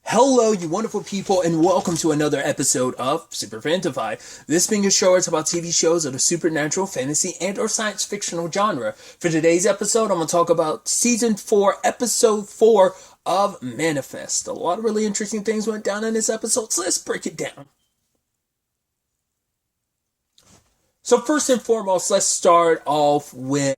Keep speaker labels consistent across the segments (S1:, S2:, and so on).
S1: Hello, you wonderful people, and welcome to another episode of Super-Fanta-Fi. This being a show is about TV shows of the supernatural, fantasy, and or science fictional genre. For today's episode, I'm going to talk about Season 4, Episode 4 of Manifest. A lot of really interesting things went down in this episode, so let's break it down. So first and foremost, let's start off with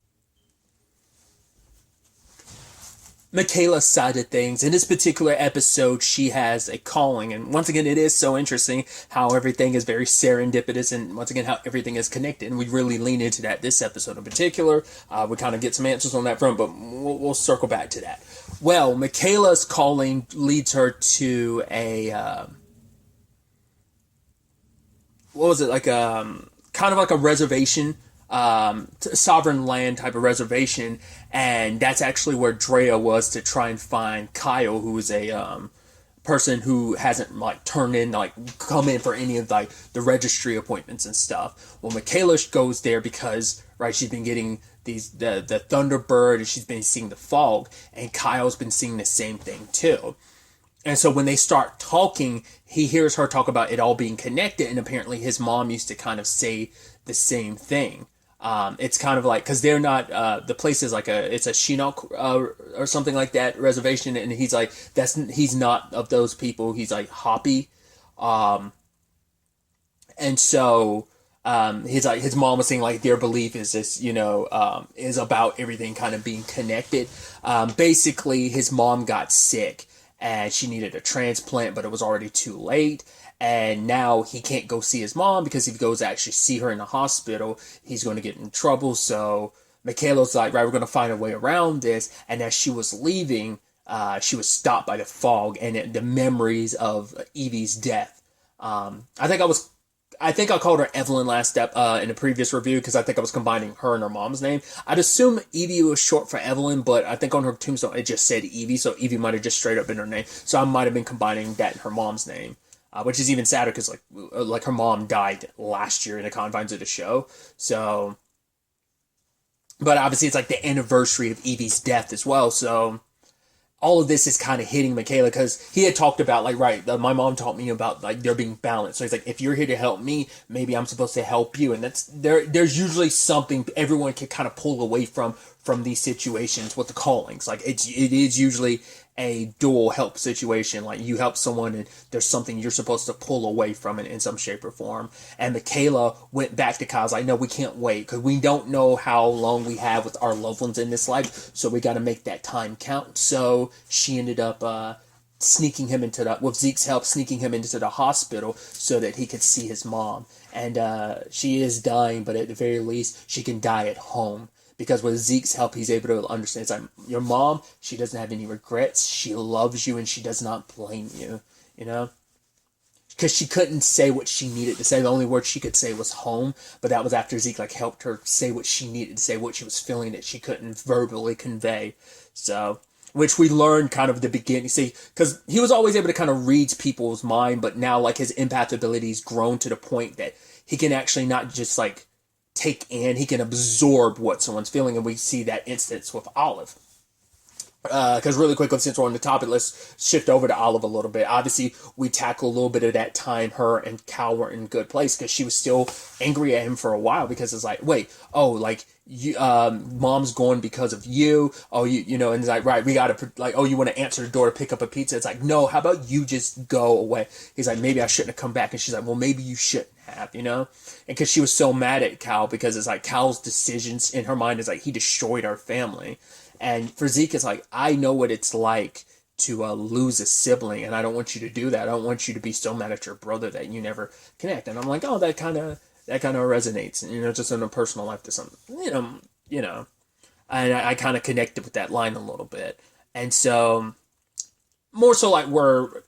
S1: Michaela's side of things. In this particular episode, she has a calling, and once again, it is so interesting how everything is very serendipitous, and once again, how everything is connected, and we really lean into that this episode in particular. We kind of get some answers on that front, but we'll circle back to that. Well, Michaela's calling leads her to a what was it, like kind of like a reservation, sovereign land type of reservation, and that's actually where Drea was to try and find Kyle, who is a person who hasn't like turned in, like come in for any of like the registry appointments and stuff. Well, Michaela goes there because she's been getting the Thunderbird, and she's been seeing the fog, and Kyle's been seeing the same thing too. And so when they start talking, he hears her talk about it all being connected, and apparently his mom used to kind of say the same thing. It's kind of like, because they're not, the place is like it's a Chinook or something like that reservation, and he's like, he's not of those people, he's like Hoppy. And so he's like, his mom was saying like their belief is this, is about everything kind of being connected. Basically, his mom got sick and she needed a transplant, but it was already too late. And now he can't go see his mom because if he goes to actually see her in the hospital, he's going to get in trouble. So Michaela's like, right, we're going to find a way around this. And as she was leaving, she was stopped by the fog and the memories of Evie's death. I think I called her Evelyn last step in a previous review because I think I was combining her and her mom's name. I'd assume Evie was short for Evelyn, but I think on her tombstone it just said Evie, so Evie might have just straight up been her name. So I might have been combining that and her mom's name, which is even sadder because like her mom died last year in the confines of the show. So, but obviously it's like the anniversary of Evie's death as well. So all of this is kind of hitting Michaela because he had talked about like, my mom taught me about like there being balance. So he's like, if you're here to help me, maybe I'm supposed to help you. And there's usually something everyone can kind of pull away from these situations with the callings. Like it is usually a dual help situation. Like you help someone and there's something you're supposed to pull away from it in some shape or form. And Michaela went back to Kyle's like, no, we can't wait because we don't know how long we have with our loved ones in this life. So we got to make that time count. So she ended up sneaking him with Zeke's help, sneaking him into the hospital so that he could see his mom. And she is dying, but at the very least, she can die at home. Because with Zeke's help, he's able to understand. It's like, your mom, she doesn't have any regrets. She loves you and she does not blame you, Because she couldn't say what she needed to say. The only word she could say was home. But that was after Zeke helped her say what she needed to say, what she was feeling that she couldn't verbally convey. So, which we learned kind of at the beginning. See, because he was always able to kind of read people's mind. But now like his empath ability's grown to the point that he can actually not just like take in, he can absorb what someone's feeling, and we see that instance with Olive. Because really quickly, since we're on the topic, let's shift over to Olive a little bit. Obviously, we tackle a little bit of that time her and Cal were in good place because she was still angry at him for a while because it's like, wait, you, mom's going because of you. Oh, and it's like, right, we gotta you want to answer the door to pick up a pizza. It's like, no, how about you just go away? He's like, maybe I shouldn't have come back, and she's like, well, maybe you shouldn't have, and because she was so mad at Cal because it's like Cal's decisions in her mind is like he destroyed our family. And for Zeke, it's like, I know what it's like to lose a sibling, and I don't want you to do that. I don't want you to be so mad at your brother that you never connect. And I'm like, oh, that kind of resonates, just in a personal life to some, and I kind of connected with that line a little bit. And so, more so like we're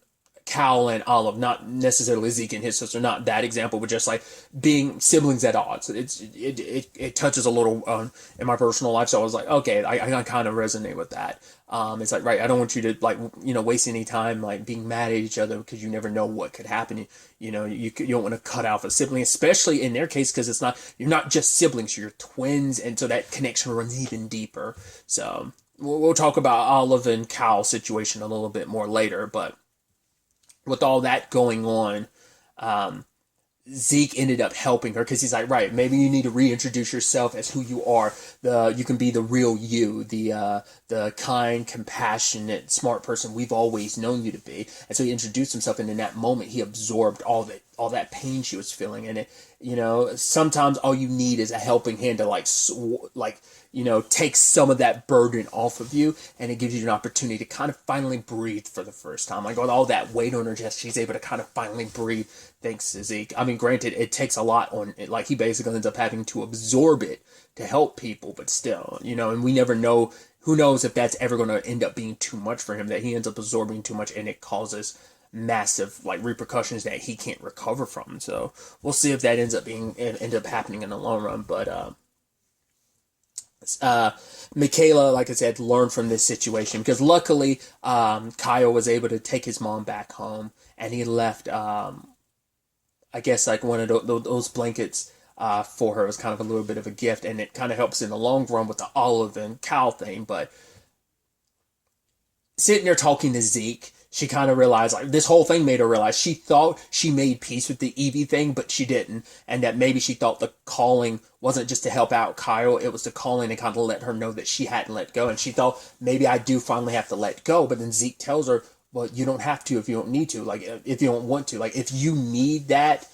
S1: Cal and Olive, not necessarily Zeke and his sister, not that example, but just like being siblings at odds. It touches a little in my personal life, so I was like, okay, I kind of resonate with that. It's like, right, I don't want you to waste any time like being mad at each other because you never know what could happen. You don't want to cut off a sibling, especially in their case because you're not just siblings, you're twins, and so that connection runs even deeper. So we'll talk about Olive and Cal's situation a little bit more later, but with all that going on, Zeke ended up helping her because he's like, right, maybe you need to reintroduce yourself as who you are. You can be the real you, the kind, compassionate, smart person we've always known you to be. And so he introduced himself, and in that moment, he absorbed all that pain she was feeling. And sometimes all you need is a helping hand to take some of that burden off of you, and it gives you an opportunity to kind of finally breathe for the first time. Like with all that weight on her chest, she's able to kind of finally breathe thanks to Zeke. I mean, granted, it takes a lot on it. Like he basically ends up having to absorb it to help people, but still, and we never know. Who knows if that's ever going to end up being too much for him, that he ends up absorbing too much and it causes massive repercussions that he can't recover from. So we'll see if that ends up happening in the long run. But Michaela, like I said, learned from this situation because luckily Kyle was able to take his mom back home, and he left I guess one of those blankets for her was kind of a little bit of a gift, and it kind of helps in the long run with the Olive and Cal thing. But sitting there talking to Zeke, she kind of realized, this whole thing made her realize she thought she made peace with the Evie thing, but she didn't. And that maybe she thought the calling wasn't just to help out Kyle, it was the calling and kind of let her know that she hadn't let go. And she thought, maybe I do finally have to let go. But then Zeke tells her, well, you don't have to if you don't need to. If you don't want to. If you need that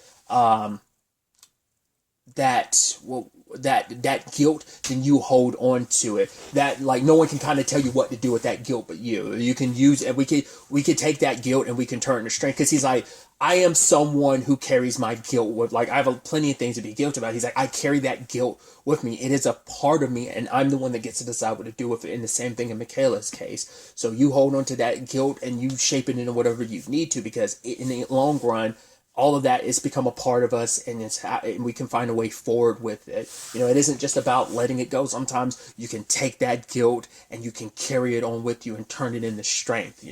S1: guilt, then you hold on to it. That no one can kind of tell you what to do with that guilt but you. You can use it. We could take that guilt and we can turn it into strength. Because he's like, I am someone who carries my guilt with I have plenty of things to be guilty about. He's like, I carry that guilt with me. It is a part of me, and I'm the one that gets to decide what to do with it. In the same thing in Michaela's case. So you hold on to that guilt and you shape it into whatever you need to, because in the long run, all of that is become a part of us, and we can find a way forward with it. It isn't just about letting it go. Sometimes you can take that guilt and you can carry it on with you and turn it into strength,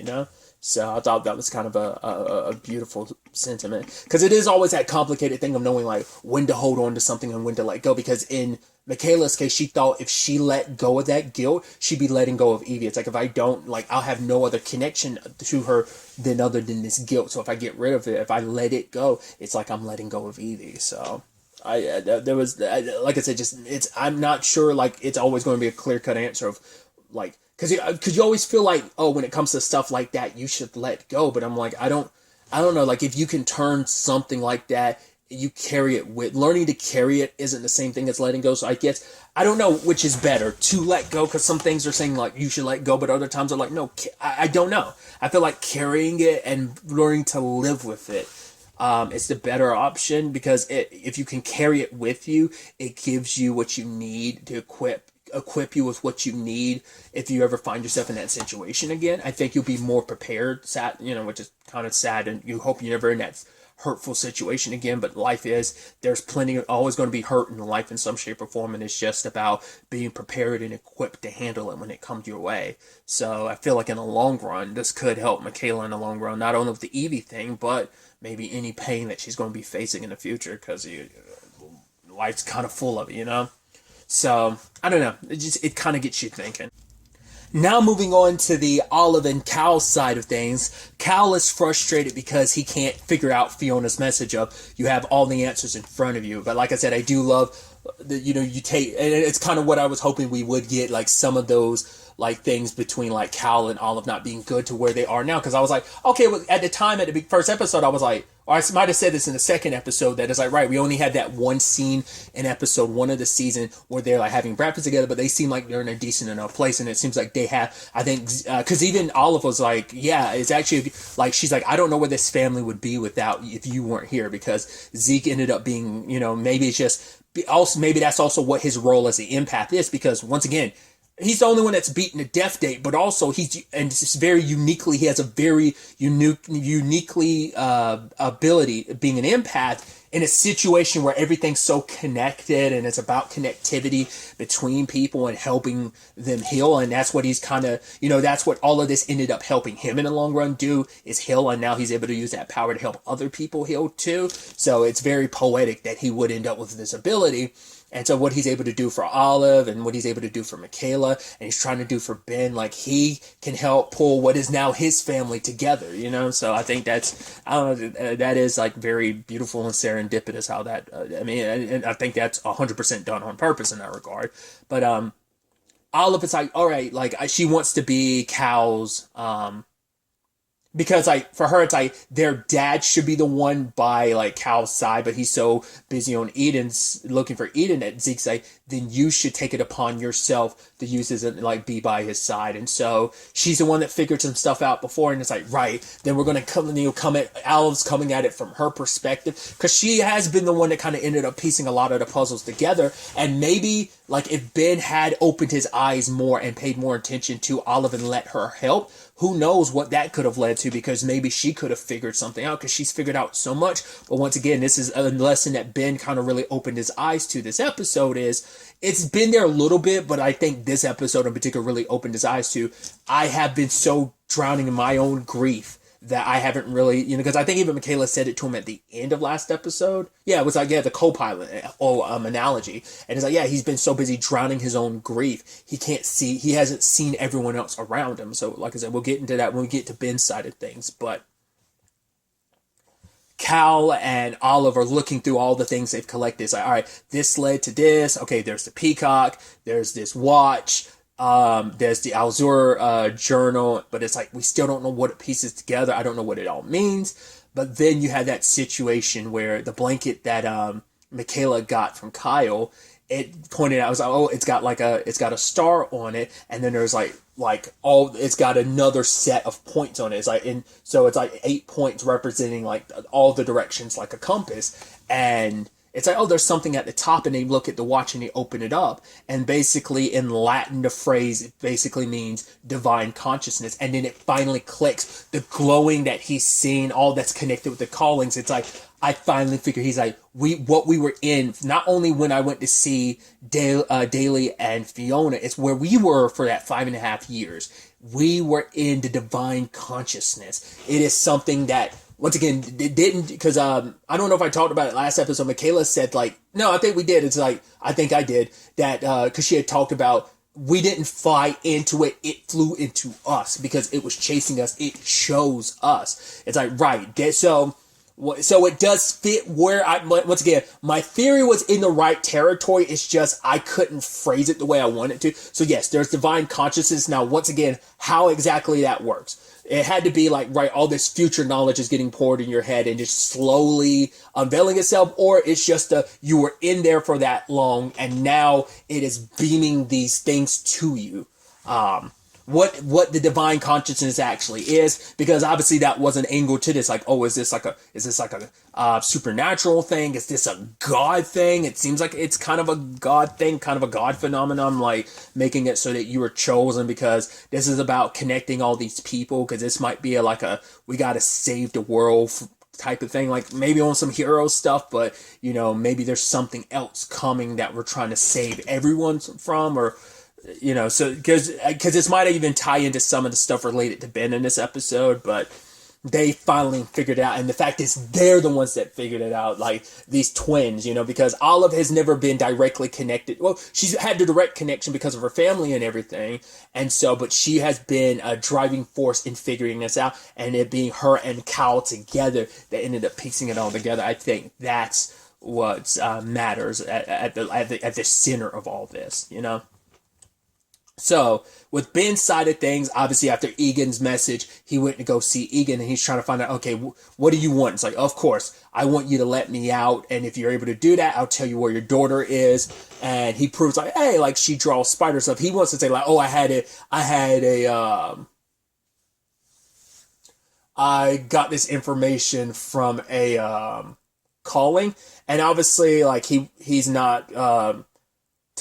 S1: So I thought that was kind of a beautiful sentiment, because it is always that complicated thing of knowing when to hold on to something and when to let go. Because in Michaela's case, she thought if she let go of that guilt, she'd be letting go of Evie. It's if I don't, I'll have no other connection to her other than this guilt. So if I get rid of it, if I let it go, it's I'm letting go of Evie. So there was, like I said, I'm not sure, it's always going to be a clear-cut answer of, because you always feel when it comes to stuff like that, you should let go. But I'm I don't know, if you can turn something like that, you carry it with. Learning to carry it isn't the same thing as letting go. So I guess, I don't know which is better, to let go, because some things are saying you should let go, but other times are no, I don't know. I feel carrying it and learning to live with it is the better option, because if you can carry it with you, it gives you what you need to equip you with what you need if you ever find yourself in that situation again. I think you'll be more prepared, which is kind of sad, and you hope you're never in that hurtful situation again. But there's always going to be hurt in life in some shape or form, and it's just about being prepared and equipped to handle it when it comes your way. So I feel in the long run, this could help Michaela in the long run, not only with the Evie thing, but maybe any pain that she's going to be facing in the future, because life's kind of full of it, So I don't know, it kind of gets you thinking. Now moving on to the Olive and Cal side of things. Cal is frustrated because he can't figure out Fiona's message of, you have all the answers in front of you. But like I said, I do love that, you take, and it's kind of what I was hoping we would get, some of those things between Cal and Olive not being good to where they are now. Because I was okay, well, at the time, at the first episode, I was or I might have said this in the second episode, that it's right, we only had that one scene in episode 1 of the season where they're having breakfast together, but they seem like they're in a decent enough place, and it seems like they have, I think, because even Olive was yeah, it's actually, she's I don't know where this family would be if you weren't here, because Zeke ended up being, maybe it's just, also, maybe that's also what his role as the empath is, because once again, he's the only one that's beaten a death date, but also he has a very uniquely ability, being an empath, in a situation where everything's so connected and it's about connectivity between people and helping them heal. And that's what he's kind of, that's what all of this ended up helping him in the long run do, is heal. And now he's able to use that power to help other people heal too. So it's very poetic that he would end up with this ability. And so what he's able to do for Olive and what he's able to do for Michaela and he's trying to do for Ben, like he can help pull what is now his family together, So I think that's, I don't know, that is like very beautiful and serendipitous how that, and I think that's 100% done on purpose in that regard. But Olive is like, all right, like she wants to be Cal's, because like for her it's like their dad should be the one by like Cal's side, but he's so busy on Eden's looking for Eden that Zeke's like, then you should take it upon yourself to use his and like be by his side. And so she's the one that figured some stuff out before, and it's like, right, then we're gonna come at Olive's coming at it from her perspective, because she has been the one that kind of ended up piecing a lot of the puzzles together. And maybe like if Ben had opened his eyes more and paid more attention to Olive and let her help, who knows what that could have led to, because maybe she could have figured something out, because she's figured out so much. But once again, this is a lesson that Ben kind of really opened his eyes to this episode. It's been there a little bit, but I think this episode in particular really opened his eyes to, I have been so drowning in my own grief that I haven't really, because I think even Michaela said it to him at the end of last episode. Yeah, it was like, the co-pilot analogy. And it's like, yeah, he's been so busy drowning his own grief. He hasn't seen everyone else around him. So like I said, we'll get into that when we get to Ben's side of things. But Cal and Olive are looking through all the things they've collected. It's like, all right, this led to this. Okay, there's the peacock. There's this watch. There's the Alzur journal, but it's like we still don't know what it pieces together. I don't know what it all means. But then you had that situation where the blanket that Michaela got from Kyle, it pointed out, I was like, oh, it's got a star on it, and then there's it's got another set of points on it. It's like so it's like 8 points representing like all the directions like a compass, and it's like, oh, there's something at the top, and they look at the watch and they open it up, and basically in Latin the phrase it basically means divine consciousness, and then it finally clicks, the glowing that he's seen, all that's connected with the callings. It's like I finally figured, he's like, what we were in, not only when I went to see Daly and Fiona, it's where we were for that 5.5 years. We were in the divine consciousness. It is something that, once again, it didn't, because I don't know if I talked about it last episode. Michaela said, like, no, I think we did. It's like, I think I did, that because she had talked about, we didn't fly into it, it flew into us because it was chasing us, it chose us. It's like, right, so it does fit where once again, my theory was in the right territory. It's just I couldn't phrase it the way I wanted to. So yes, there's divine consciousness. Now, once again, how exactly that works, it had to be like, right, all this future knowledge is getting poured in your head and just slowly unveiling itself, or it's just you were in there for that long and now it is beaming these things to you. What the divine consciousness actually is, because obviously that was an angle to this, like, oh, is this like a supernatural thing? Is this a God thing? It seems like it's kind of a God thing, kind of a God phenomenon, like making it so that you were chosen, because this is about connecting all these people, because this might be we gotta save the world type of thing, like maybe on some hero stuff, but maybe there's something else coming that we're trying to save everyone from, or so because this might even tie into some of the stuff related to Ben in this episode, but they finally figured it out. And the fact is, they're the ones that figured it out, like these twins, because Olive has never been directly connected. Well, she's had the direct connection because of her family and everything. And so, but she has been a driving force in figuring this out, and it being her and Cal together that ended up piecing it all together. I think that's what matters at the center of all this, So, with Ben's side of things, obviously after Egan's message, he went to go see Egan, and he's trying to find out, okay, what do you want? It's like, of course, I want you to let me out, and if you're able to do that, I'll tell you where your daughter is. And he proves, like, hey, like, she draws spider stuff. He wants to say, like, oh, I got this information from a calling, and obviously, like, he's not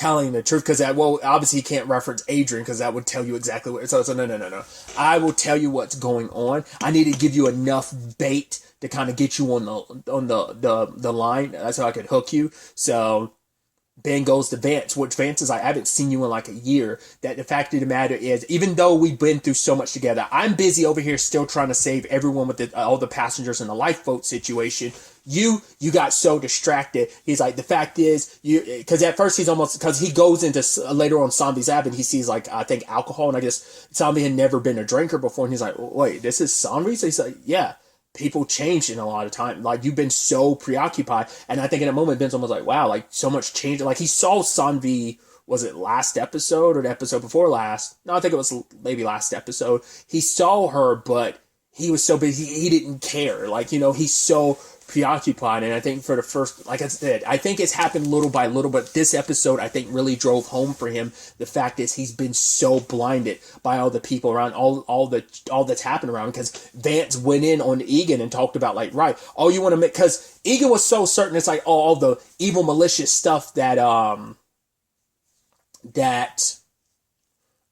S1: telling the truth, because that, well, obviously he can't reference Adrian because that would tell you exactly what. So no. I will tell you what's going on. I need to give you enough bait to kind of get you on the line, so I could hook you. So Ben goes to Vance, which Vance is like, I haven't seen you in like a year. That the fact of the matter is, even though we've been through so much together, I'm busy over here still trying to save everyone with all the passengers in the lifeboat situation. You got so distracted. He's like, the fact is, because at first he's almost, because he goes into later on Zombie's app and he sees like, I think alcohol, and I guess Zombie had never been a drinker before, and he's like, wait, this is Zombie? So he's like, yeah. People changed in a lot of time. Like, you've been so preoccupied. And I think in a moment, Ben's almost like, wow, like, so much change. Like, he saw Sanvi, was it last episode or the episode before last? No, I think it was maybe last episode. He saw her, but he was so busy, he didn't care. Like, he's so preoccupied. And I think for the first, like I said, I think it's happened little by little, but this episode I think really drove home for him the fact is he's been so blinded by all the people around, all that's happened around, because Vance went in on Egan and talked about like, right, all you want to make, because Egan was so certain it's like all the evil malicious stuff that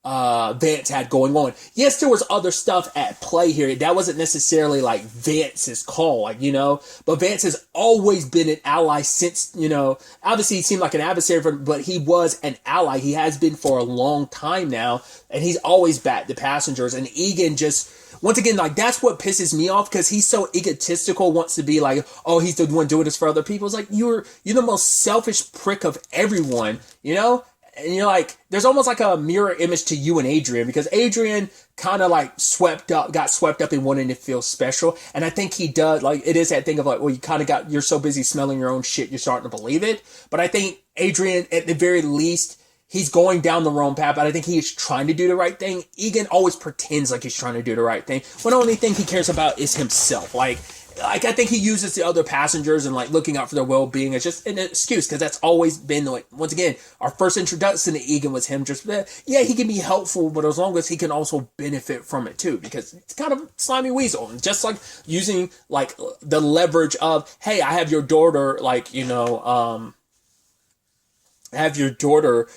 S1: Vance had going on. Yes, there was other stuff at play here. That wasn't necessarily like Vance's call, but Vance has always been an ally since, obviously he seemed like an adversary, but he was an ally. He has been for a long time now, and he's always backed the passengers. And Egan just, once again, like, that's what pisses me off, because he's so egotistical, wants to be like, oh, he's the one doing this for other people. It's like, you're the most selfish prick of everyone, And you're like, there's almost like a mirror image to you and Adrian, because Adrian kind of like got swept up in wanting to feel special. And I think he does, like, it is that thing of like, well, you're so busy smelling your own shit, you're starting to believe it. But I think Adrian, at the very least, he's going down the wrong path, but I think he is trying to do the right thing. Egan always pretends like he's trying to do the right thing, when the only thing he cares about is himself. Like I think he uses the other passengers and like looking out for their well-being as just an excuse, because that's always been, like, once again, our first introduction to Egan was him just, yeah, he can be helpful, but as long as he can also benefit from it too, because it's kind of slimy weasel, and just like using like the leverage of, hey, I have your daughter, like, have your daughter,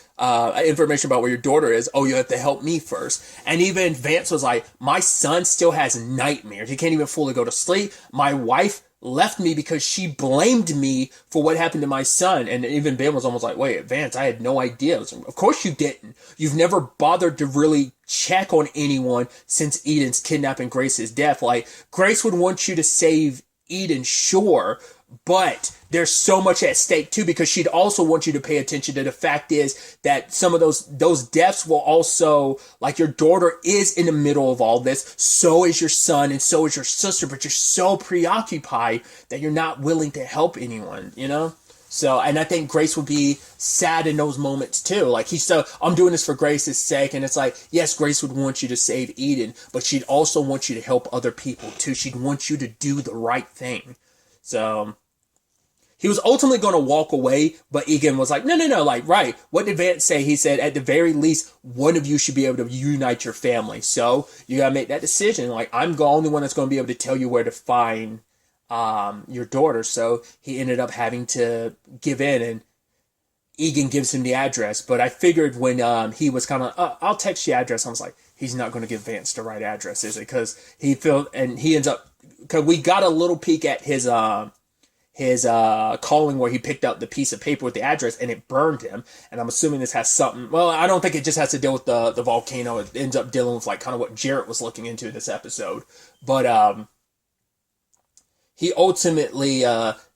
S1: information about where your daughter is. Oh, you have to help me first. And even Vance was like, my son still has nightmares. He can't even fully go to sleep. My wife left me because she blamed me for what happened to my son. And even Ben was almost like, wait, Vance, I had no idea. Like, of course you didn't. You've never bothered to really check on anyone since Eden's kidnapping Grace's death. Like, Grace would want you to save Eden, sure, but there's so much at stake too, because she'd also want you to pay attention to the fact is that some of those deaths will also, like, your daughter is in the middle of all this, so is your son, and so is your sister, but you're so preoccupied that you're not willing to help anyone, So, and I think Grace would be sad in those moments too. Like, I'm doing this for Grace's sake. And it's like, yes, Grace would want you to save Eden, but she'd also want you to help other people too. She'd want you to do the right thing. So, he was ultimately going to walk away, but Egan was like, no, like, right. What did Vance say? He said, at the very least, one of you should be able to unite your family. So, you got to make that decision. Like, I'm the only one that's going to be able to tell you where to find your daughter. So he ended up having to give in, and Egan gives him the address. But I figured when he was kind of, I'll text you the address, I was like, he's not going to give Vance the right address, is it? Because he ends up, because we got a little peek at his calling where he picked up the piece of paper with the address and it burned him. And I'm assuming this has something, well, I don't think it just has to deal with the volcano. It ends up dealing with like kind of what Jarrett was looking into this episode. But he ultimately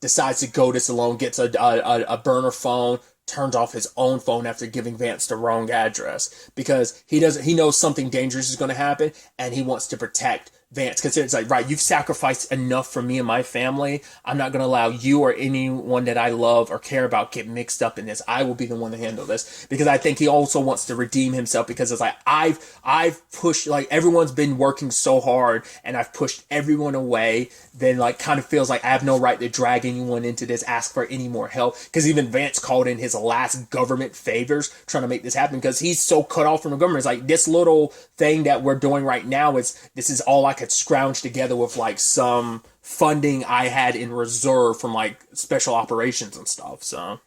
S1: decides to go this alone, gets a burner phone, turns off his own phone after giving Vance the wrong address, because he knows something dangerous is going to happen, and he wants to protect Vance, because it's like, right, you've sacrificed enough for me and my family. I'm not going to allow you or anyone that I love or care about get mixed up in this. I will be the one to handle this, because I think he also wants to redeem himself, because it's like, I've pushed, like, everyone's been working so hard and I've pushed everyone away. Then, like, kind of feels like I have no right to drag anyone into this, ask for any more help, because even Vance called in his last government favors trying to make this happen, because he's so cut off from the government. It's like, this little thing that we're doing right now this is all I could scrounge together with like some funding I had in reserve from like special operations and stuff. So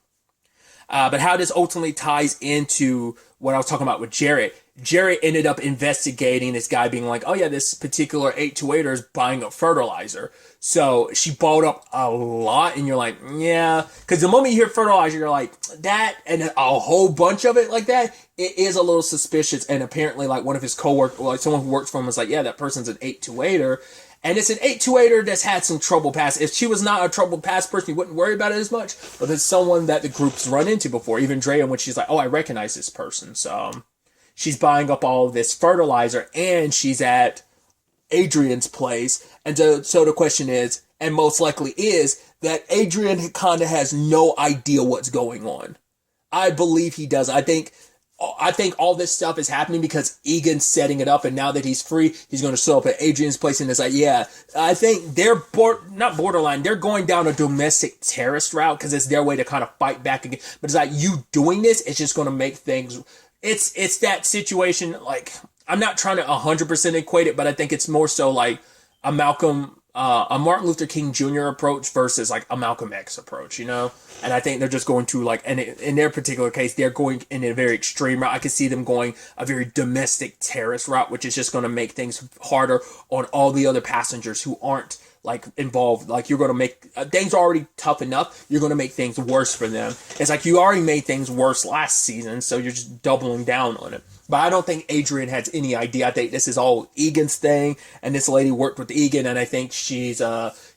S1: But how this ultimately ties into what I was talking about with Jared. Jared ended up investigating this guy being like, oh yeah, this particular 828er is buying up fertilizer. So she bought up a lot, and you're like, yeah. Because the moment you hear fertilizer, you're like, that, and a whole bunch of it like that, it is a little suspicious. And apparently, like, one of his coworkers, like someone who works for him was like, yeah, that person's an 828er. And it's an 828er that's had some trouble past. If she was not a troubled past person, you wouldn't worry about it as much. But it's someone that the group's run into before. Even Drea, when she's like, oh, I recognize this person. So she's buying up all of this fertilizer, and she's at Adrian's place. And so the question is, and most likely is, that Adrian kind of has no idea what's going on. I believe he does. I think all this stuff is happening because Egan's setting it up, and now that he's free, he's going to show up at Adrian's place, and it's like, yeah, I think they're not borderline, they're going down a domestic terrorist route because it's their way to kind of fight back again. But it's like, you doing this, it's just going to make things, it's that situation, like, I'm not trying to 100% equate it, but I think it's more so like a Martin Luther King Jr. approach versus like a Malcolm X approach, you know? And I think they're just going to like, and in their particular case, they're going in a very extreme route. I could see them going a very domestic terrorist route, which is just going to make things harder on all the other passengers who aren't like involved. Like, you're going to make things already tough enough. You're going to make things worse for them. It's like you already made things worse last season, so you're just doubling down on it. But I don't think Adrian has any idea. I think this is all Egan's thing, and this lady worked with Egan, and I think she's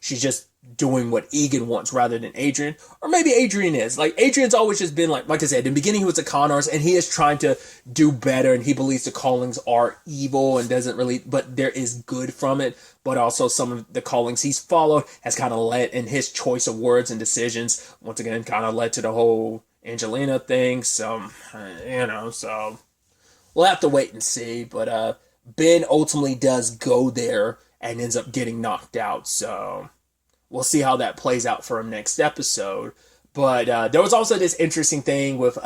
S1: just doing what Egan wants rather than Adrian. Or maybe Adrian is. Like, Adrian's always just been like I said, in the beginning he was a con artist, and he is trying to do better, and he believes the callings are evil and doesn't really, but there is good from it. But also some of the callings he's followed has kind of led, in his choice of words and decisions, once again, kind of led to the whole Angelina thing. So, so we'll have to wait and see. But Ben ultimately does go there and ends up getting knocked out. So we'll see how that plays out for him next episode. But there was also this interesting thing with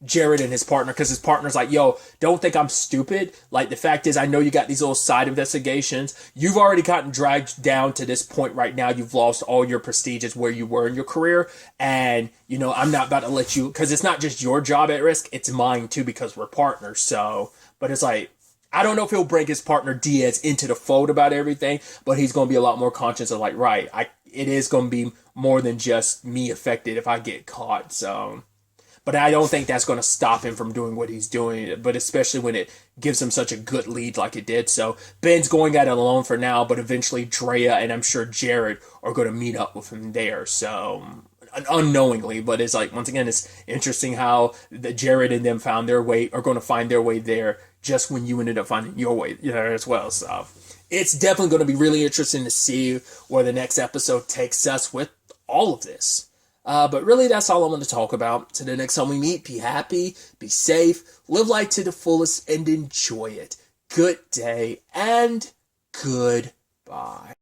S1: Jared and his partner, because his partner's like, yo, don't think I'm stupid. Like, the fact is, I know you got these little side investigations. You've already gotten dragged down to this point right now. You've lost all your prestiges where you were in your career. And, I'm not about to let you, because it's not just your job at risk, it's mine too, because we're partners. So, but it's like, I don't know if he'll bring his partner Diaz into the fold about everything, but he's going to be a lot more conscious of like, right, it is going to be more than just me affected if I get caught. So, but I don't think that's going to stop him from doing what he's doing, but especially when it gives him such a good lead like it did. So Ben's going at it alone for now, but eventually Drea and I'm sure Jared are going to meet up with him there. So unknowingly, but it's like, once again, it's interesting how the Jared and them found their way, are going to find their way there just when you ended up finding your way there as well. So it's definitely going to be really interesting to see where the next episode takes us with all of this. But really, that's all I'm going to talk about. Till the next time we meet, be happy, be safe, live life to the fullest, and enjoy it. Good day, and goodbye.